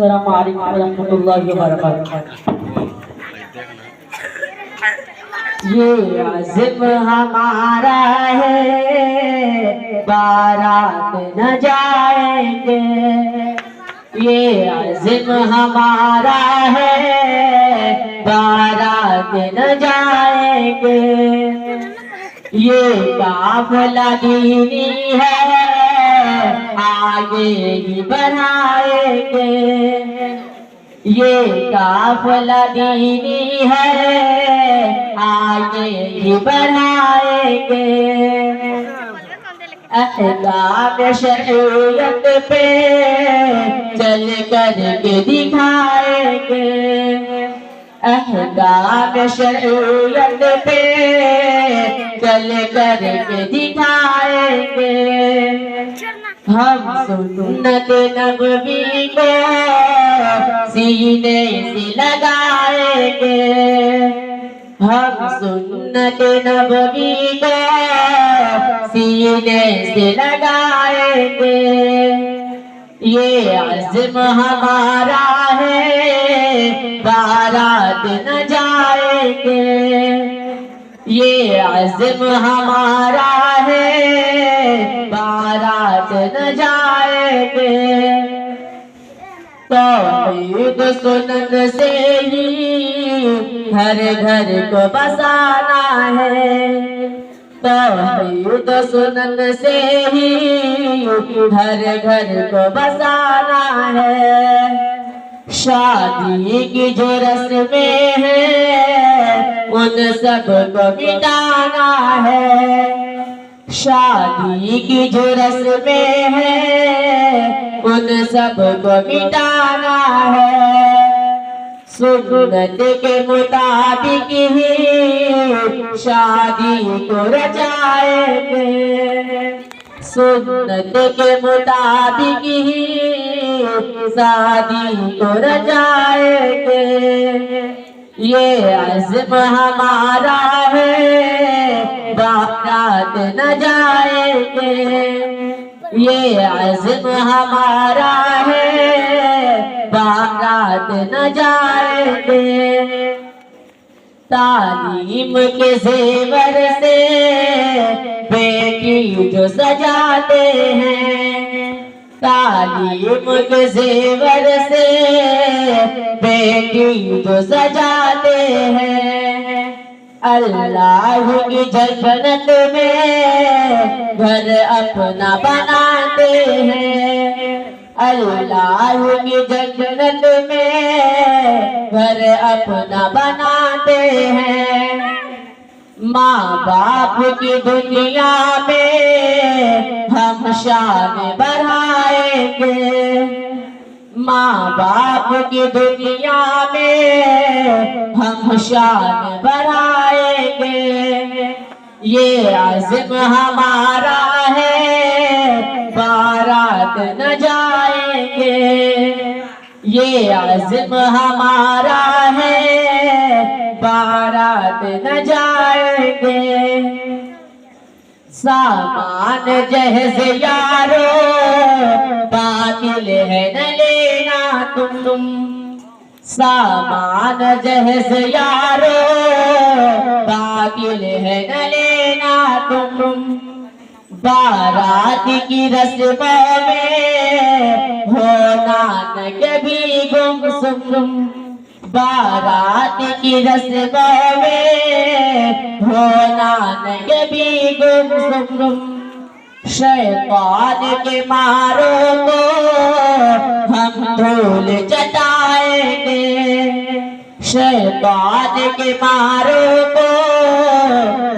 अस्सलाम वालेकुम रहमतुल्लाहि व बरकातहू। ये आज़िम हमारा है, बारात न जाएंगे। ये आज़िम हमारा है, बारात न जाएंगे। ये काफ़िला दीनी है, आगे ही बढ़ाएंगे। ये काफ़िला दीनी है, आगे ही बढ़ाएंगे। अहकाम शरीयत पे चल कर के दिखाएंगे। अहकाम शरीयत पे चल कर के दिखाएंगे। हम सुन्नत नबवी को सीने से लगाएंगे। हम सुन्नत नबवी को सीने से लगाएंगे। ये आज़िम हमारा है, बारात न जाएंगे। ये आज़िम हमारा है, बारात न जाएंगे। तौहीद सुनन से ही हर घर को बसाना है। तौहीद सुनन से ही हर घर को बसाना है। शादी की जो रस्में हैं उन सब को मिटाना है। शादी की जो रस्में हैं उन सब को मिटाना है। सुन्नत के मुताबिक ही शादी को रचाएंगे। सुन्नत के मुताबिक ही शादी को रचाएंगे। ये आज़िम हमारा है, बारात न जाएंगे। ये आज़िम हमारा है, बारात न जाएंगे। तालीम के ज़ेवर से बेटी जो सजाते हैं। तालीम के ज़ेवर से बेटी जो सजाते हैं। अल्लाह की जन्नत में घर अपना बनाते हैं। अल्लाह की जन्नत में घर अपना बनाते हैं। माँ बाप की दुनिया में हम शान बढ़ाएंगे। माँ बाप की दुनिया में हम शान बढ़ाएंगे। ये आज़िम हमारा है, बारात न जाएंगे। ये आज़िम हमारा है, बारात न जाएंगे। सामान जहज़ यारो बातिल है न लेना तुम। सामान जहज़ यारो बातिल है न लेना तुम। बारात की रस्मों में होना न कभी गुमसुम। बारात की रस्मों में होना न कभी गुमसुम। शैतान के मारों को हम धूल चटाएंगे। शैतान के मारों को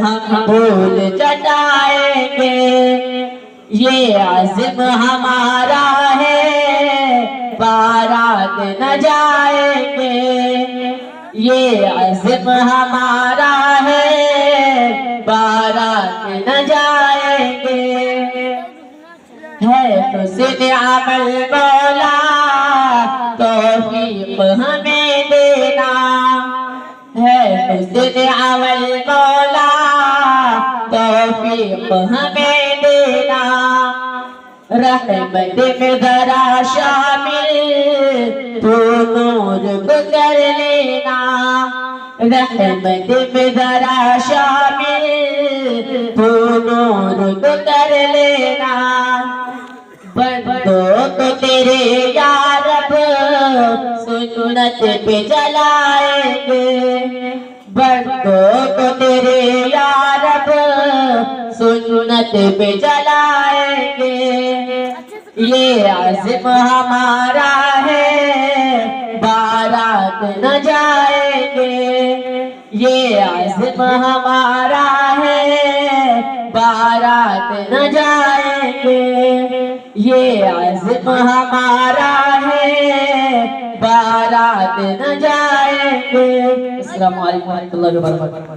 हम धूल चटाएंगे। ये आज़िम हमारा है, बारात न जाएंगे। ये आज़िम हमारा है, बारात न जाएंगे। है हुस्न अमल मौला तौफीक हमें देना। है हुस्न अमल मौला तौफीक हमें देना। रहमत में जरा शामिल तू नूर को कर लेना, रहमत में जरा शामिल तू नूर को कर लेना। बंदों को तेरे या रब सुन्नत पे जलाएंगे, बंदों को तेरे या रब सुन्नत पे जलाएंगे। ये आज़िम हमारा है बारात न जाएंगे, ये आज़िम हमारा है बारात न जाएंगे, ये आज़िम हमारा है बारात न जाएंगे। अस्सलामु अलैकुम व रहमतुल्लाहि व बरकातहू।